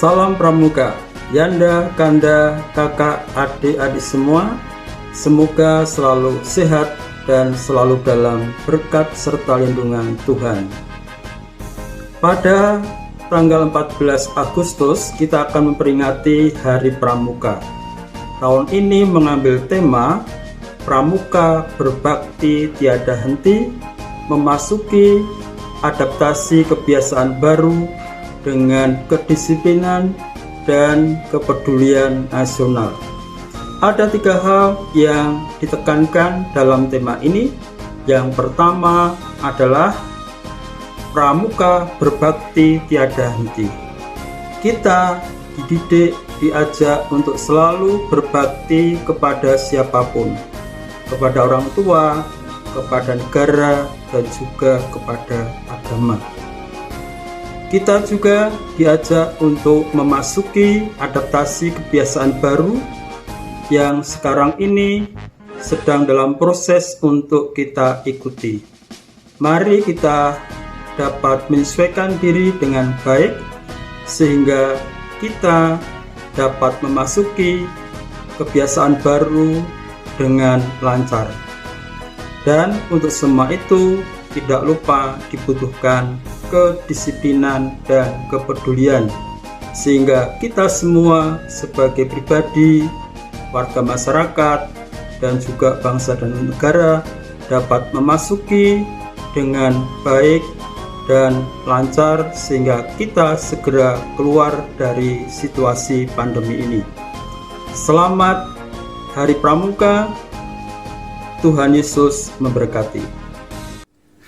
Salam Pramuka, Yanda, Kanda, kakak, adik-adik semua. Semoga selalu sehat dan selalu dalam berkat serta lindungan Tuhan. Pada tanggal 14 Agustus kita akan memperingati Hari Pramuka. Tahun ini mengambil tema Pramuka Berbakti Tiada Henti, memasuki adaptasi kebiasaan baru dengan kedisiplinan dan kepedulian nasional. Ada 3 hal yang ditekankan dalam tema ini. Yang pertama adalah Pramuka Berbakti Tiada Henti. Kita dididik, diajak untuk selalu berbakti kepada siapapun, kepada orang tua, kepada negara, dan juga kepada agama. Kita juga diajak untuk memasuki adaptasi kebiasaan baru yang sekarang ini sedang dalam proses untuk kita ikuti. Mari kita dapat menyesuaikan diri dengan baik sehingga kita dapat memasuki kebiasaan baru dengan lancar. Dan untuk semua itu tidak lupa dibutuhkan kedisiplinan dan kepedulian sehingga kita semua sebagai pribadi, warga masyarakat, dan juga bangsa dan negara dapat memasuki dengan baik dan lancar sehingga kita segera keluar dari situasi pandemi ini. Selamat Hari Pramuka. Tuhan Yesus memberkati.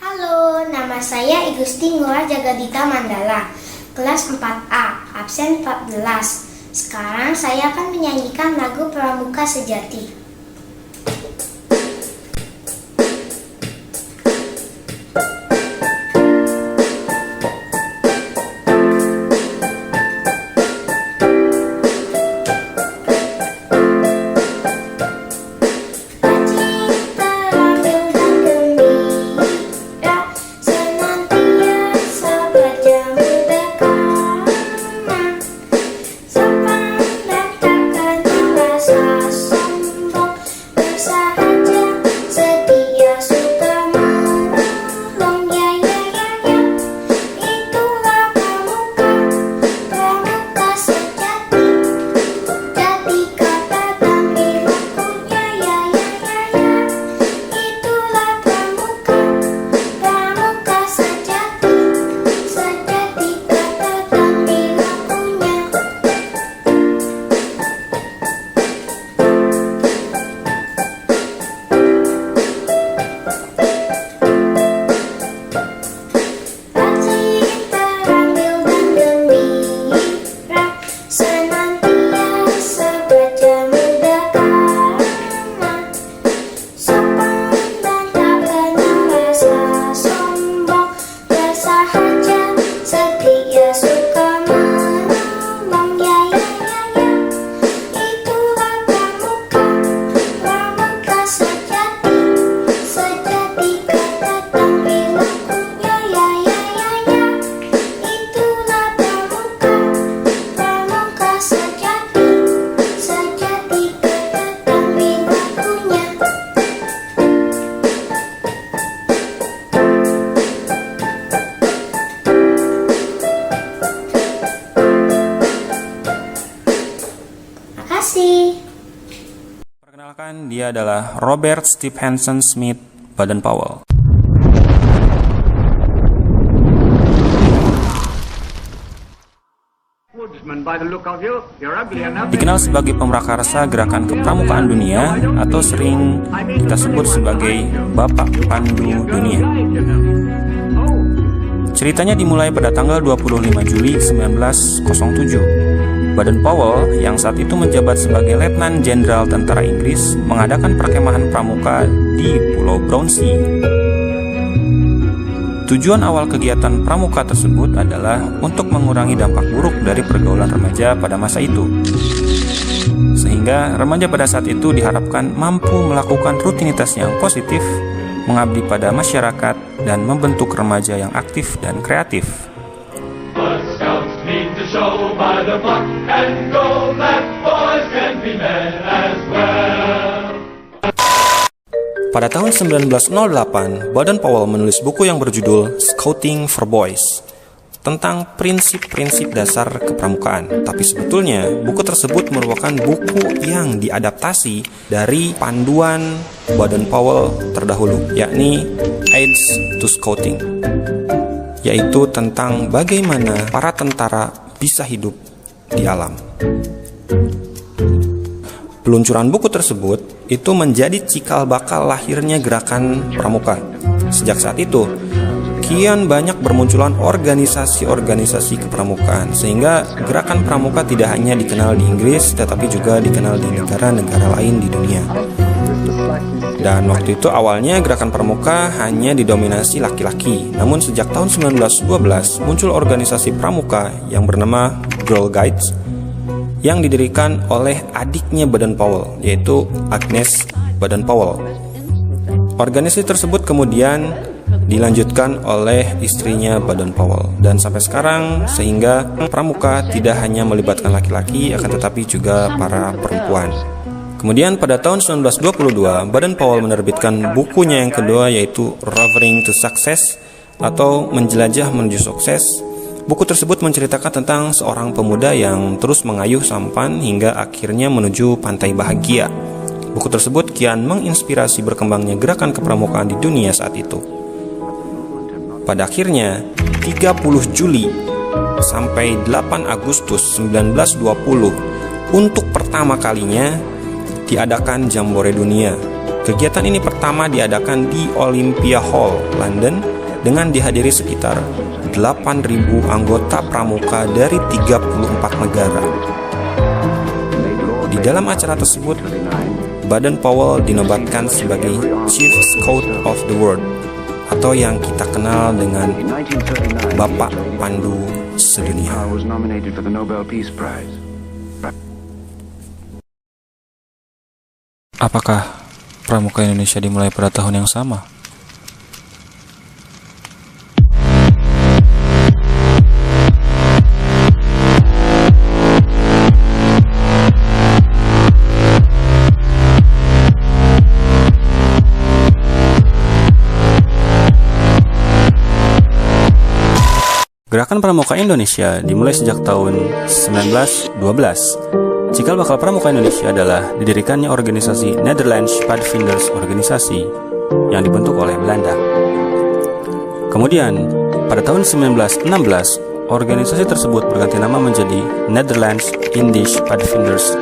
Halo, nama saya Igusti Ngurah Jagadita Mandala, kelas 4A, absen 14. Sekarang saya akan menyanyikan lagu Pramuka Sejati. Perkenalkan, dia adalah Robert Stephenson Smith Baden-Powell. Dikenal sebagai pemrakarsa gerakan kepramukaan dunia atau sering kita sebut sebagai Bapak Pandu Dunia. Ceritanya dimulai pada tanggal 25 Juli 1907. Baden-Powell yang saat itu menjabat sebagai Letnan Jenderal Tentara Inggris mengadakan perkemahan pramuka di Pulau Brownsea. Tujuan awal kegiatan pramuka tersebut adalah untuk mengurangi dampak buruk dari pergaulan remaja pada masa itu. Sehingga remaja pada saat itu diharapkan mampu melakukan rutinitas yang positif, mengabdi pada masyarakat, dan membentuk remaja yang aktif dan kreatif. The Scouts mean to show by Neither buck and go that boys can be men as well. Pada tahun 1908, Baden-Powell menulis buku yang berjudul Scouting for Boys tentang prinsip-prinsip dasar kepramukaan. Tapi sebetulnya buku tersebut merupakan buku yang diadaptasi dari panduan Baden-Powell terdahulu, yakni Aids to Scouting, yaitu tentang bagaimana para tentara bisa hidup di alam. Peluncuran buku tersebut itu menjadi cikal bakal lahirnya gerakan pramuka. Sejak saat itu, kian banyak bermunculan organisasi-organisasi kepramukaan, sehingga gerakan pramuka tidak hanya dikenal di Inggris, tetapi juga dikenal di negara-negara lain di dunia. Dan waktu itu awalnya gerakan pramuka hanya didominasi laki-laki. Namun sejak tahun 1912 muncul organisasi pramuka yang bernama Girl Guides yang didirikan oleh adiknya Baden-Powell, yaitu Agnes Baden-Powell. Organisasi tersebut kemudian dilanjutkan oleh istrinya Baden-Powell, dan sampai sekarang, sehingga pramuka tidak hanya melibatkan laki-laki akan tetapi juga para perempuan. Kemudian pada tahun 1922, Baden-Powell menerbitkan bukunya yang kedua, yaitu Roving to Success atau Menjelajah Menuju Sukses. Buku tersebut menceritakan tentang seorang pemuda yang terus mengayuh sampan hingga akhirnya menuju pantai bahagia. Buku tersebut kian menginspirasi berkembangnya gerakan kepramukaan di dunia saat itu. Pada akhirnya, 30 Juli sampai 8 Agustus 1920, untuk pertama kalinya diadakan Jambore Dunia. Kegiatan ini pertama diadakan di Olympia Hall, London, dengan dihadiri sekitar 8.000 anggota pramuka dari 34 negara. Di dalam acara tersebut, Baden-Powell dinobatkan sebagai Chief Scout of the World, atau yang kita kenal dengan Bapak Pandu Sedunia. Apakah pramuka Indonesia dimulai pada tahun yang sama? Gerakan Pramuka Indonesia dimulai sejak tahun 1912. Cikal bakal Pramuka Indonesia adalah didirikannya organisasi Netherlands Padvinders Organisasi yang dibentuk oleh Belanda. Kemudian, pada tahun 1916, organisasi tersebut berganti nama menjadi Netherlands Indisch Padvinders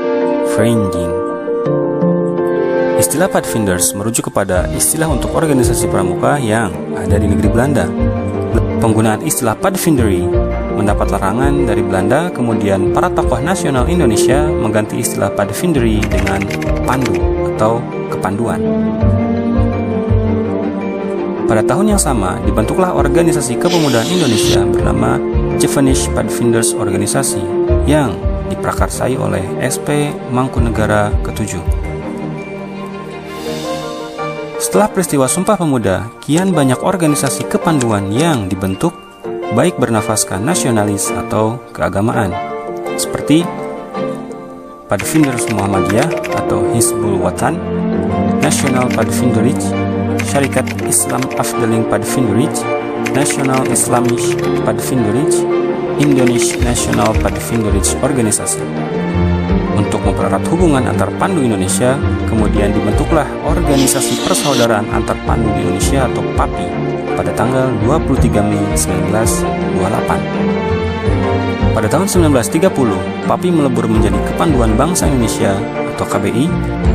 Vereniging. Istilah Padvinders merujuk kepada istilah untuk organisasi pramuka yang ada di negeri Belanda. Penggunaan istilah Padvindery mendapat larangan dari Belanda, kemudian para tokoh nasional Indonesia mengganti istilah Padvindery dengan Pandu atau kepanduan. Pada tahun yang sama, dibentuklah organisasi kepemudaan Indonesia bernama Javanese Padvinders Organisasi yang diprakarsai oleh SP Mangkunegara ke-7. Setelah peristiwa Sumpah Pemuda, kian banyak organisasi kepanduan yang dibentuk, baik bernafaskan nasionalis atau keagamaan, seperti Padvinders Muhammadiyah atau Hizbul Watan, National Padvinderij, Syarikat Islam Afdeling Padvinderij, National Islamisch Padvinderij, Indonesia National Padvinderij Organisasi. Untuk mempererat hubungan antar pandu Indonesia, kemudian dibentuklah Organisasi Persaudaraan Antar Pandu di Indonesia atau PAPI pada tanggal 23 Mei 1928. Pada tahun 1930, PAPI melebur menjadi Kepanduan Bangsa Indonesia atau KBI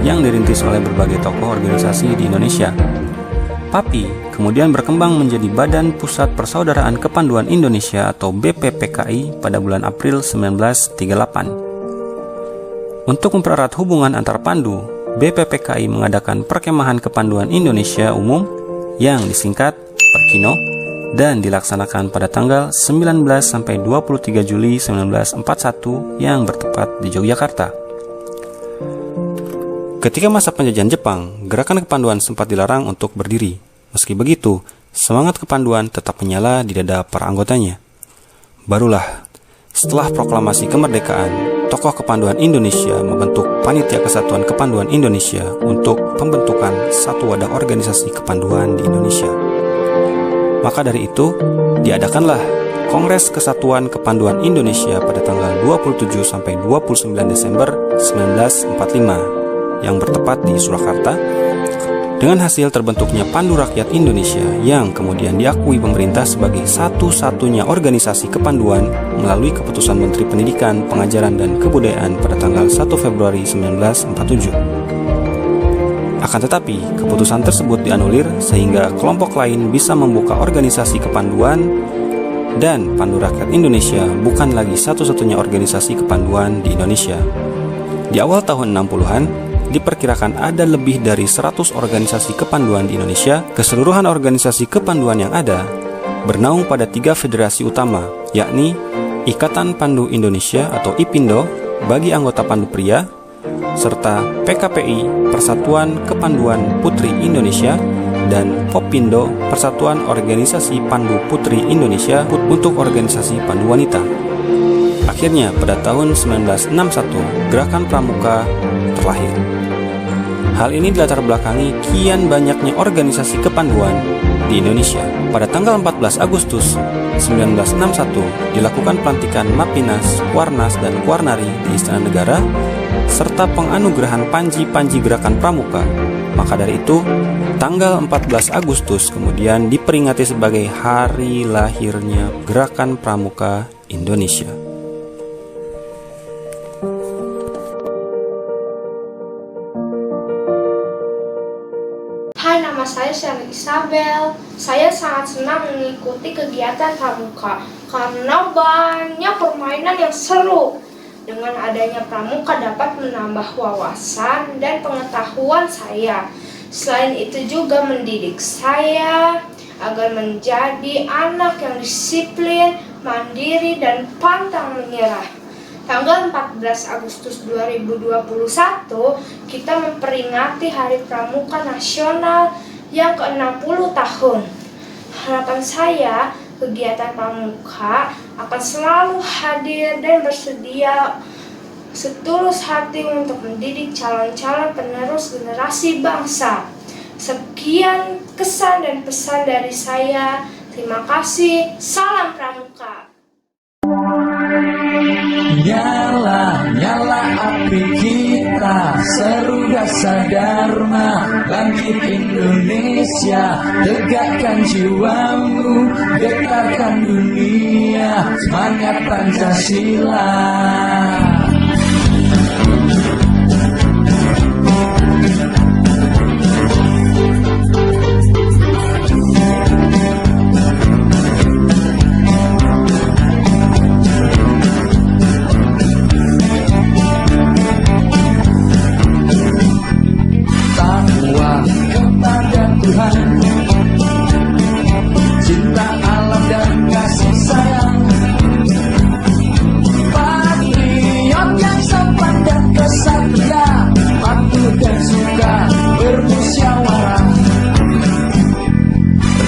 yang dirintis oleh berbagai tokoh organisasi di Indonesia. PAPI kemudian berkembang menjadi Badan Pusat Persaudaraan Kepanduan Indonesia atau BPPKI pada bulan April 1938. Untuk mempererat hubungan antar pandu, BPPKI mengadakan Perkemahan Kepanduan Indonesia Umum yang disingkat Perkino dan dilaksanakan pada tanggal 19 sampai 23 Juli 1941 yang bertepat di Yogyakarta. Ketika masa penjajahan Jepang, gerakan kepanduan sempat dilarang untuk berdiri. Meski begitu, semangat kepanduan tetap menyala di dada para anggotanya. Barulah Setelah proklamasi kemerdekaan, tokoh kepanduan Indonesia membentuk Panitia Kesatuan Kepanduan Indonesia untuk pembentukan satu wadah organisasi kepanduan di Indonesia. Maka dari itu, diadakanlah Kongres Kesatuan Kepanduan Indonesia pada tanggal 27 sampai 29 Desember 1945 yang bertepat di Surakarta, dengan hasil terbentuknya Pandu Rakyat Indonesia yang kemudian diakui pemerintah sebagai satu-satunya organisasi kepanduan melalui keputusan Menteri Pendidikan, Pengajaran, dan Kebudayaan pada tanggal 1 Februari 1947. Akan tetapi, keputusan tersebut dianulir sehingga kelompok lain bisa membuka organisasi kepanduan dan Pandu Rakyat Indonesia bukan lagi satu-satunya organisasi kepanduan di Indonesia. Di awal tahun 60-an, diperkirakan ada lebih dari 100 organisasi kepanduan di Indonesia. Keseluruhan organisasi kepanduan yang ada bernaung pada 3 federasi utama, yakni Ikatan Pandu Indonesia atau IPINDO bagi anggota pandu pria, serta PKPI Persatuan Kepanduan Putri Indonesia, dan Popindo Persatuan Organisasi Pandu Putri Indonesia untuk organisasi pandu wanita. Akhirnya pada tahun 1961 Gerakan Pramuka terlahir. Hal ini dilatar belakangi kian banyaknya organisasi kepanduan di Indonesia. Pada tanggal 14 Agustus 1961 dilakukan pelantikan Mapinas, Kuarnas, dan Kuarnari di Istana Negara serta penganugerahan Panji-Panji Gerakan Pramuka. Maka dari itu, tanggal 14 Agustus kemudian diperingati sebagai hari lahirnya Gerakan Pramuka Indonesia. Hai, nama saya Sherly Isabel. Saya sangat senang mengikuti kegiatan pramuka karena banyak permainan yang seru. Dengan adanya pramuka dapat menambah wawasan dan pengetahuan saya. Selain itu juga mendidik saya agar menjadi anak yang disiplin, mandiri, dan pantang menyerah. Tanggal 14 Agustus 2021, kita memperingati Hari Pramuka Nasional yang ke-60 tahun. Harapan saya, kegiatan pramuka akan selalu hadir dan bersedia setulus hati untuk mendidik calon-calon penerus generasi bangsa. Sekian kesan dan pesan dari saya. Terima kasih. Salam Pramuka. Nyala, nyala api kita, seru dasar Dharma, bangkit Indonesia, tegakkan jiwamu, getarkan dunia, semangat Pancasila. Cinta alam dan kasih sayang, patriot yang sopan dan kesatria, patuh dan suka bermusyawarah,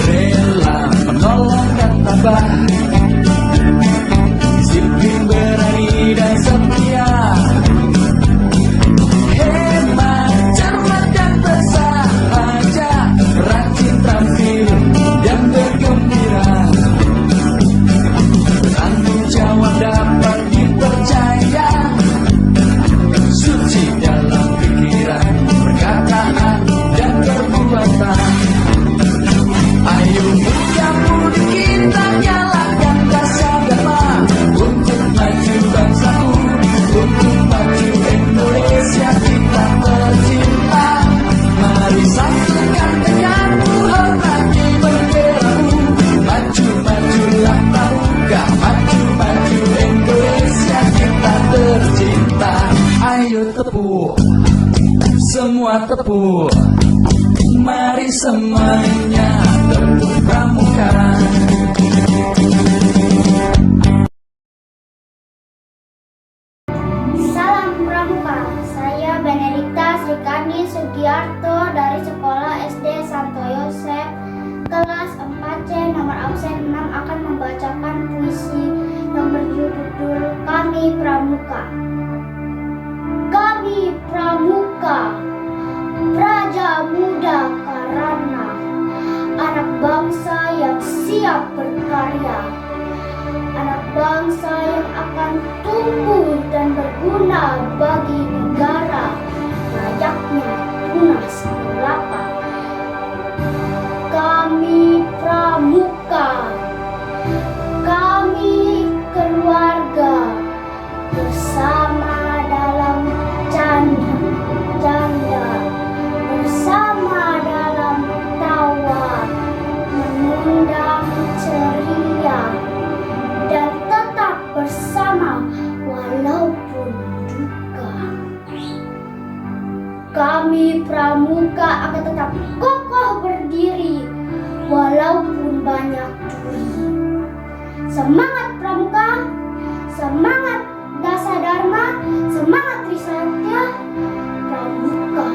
rela menolong dan tabah, disiplin, berani dan setia, hemat, cermat dan bersahaja, rajin, terampil dan bergembira, tanggung jawab dapat dipercaya, suci dalam pikiran, perkataan dan perbuatan. Ayo muda-mudi kita nyalakan kasar Dharma untuk maju bangsaku, untuk maju Indonesia kita tercinta. Mari satukan denganku, hormati benderamu, maju-majulah pramuka, maju-maju Indonesia kita tercinta. Ayo tepuk, semua tepuk, mari semuanya tepuk pramuka. Salam Pramuka. Saya Benedikta Srikandi Sugiarto dari Sekolah SD Santo Yosef kelas 4C nomor absen 6 akan membacakan puisi yang berjudul betul-betul kami pramuka. Kami pramuka, praja muda karana, anak bangsa yang siap berkarya, anak bangsa yang akan tumbuh dan berguna bagi negara, layaknya tunas kelapa. Kami pramuka, kami keluarga, bersama dalam canda, bersama dalam tawa, mengundang ceria, dan tetap bersama walaupun duka. Kami pramuka akan tetap kokoh berdiri walaupun banyak duri. Semangat pramuka, semangat Dasa Dharma, semangat Trisatya, pramuka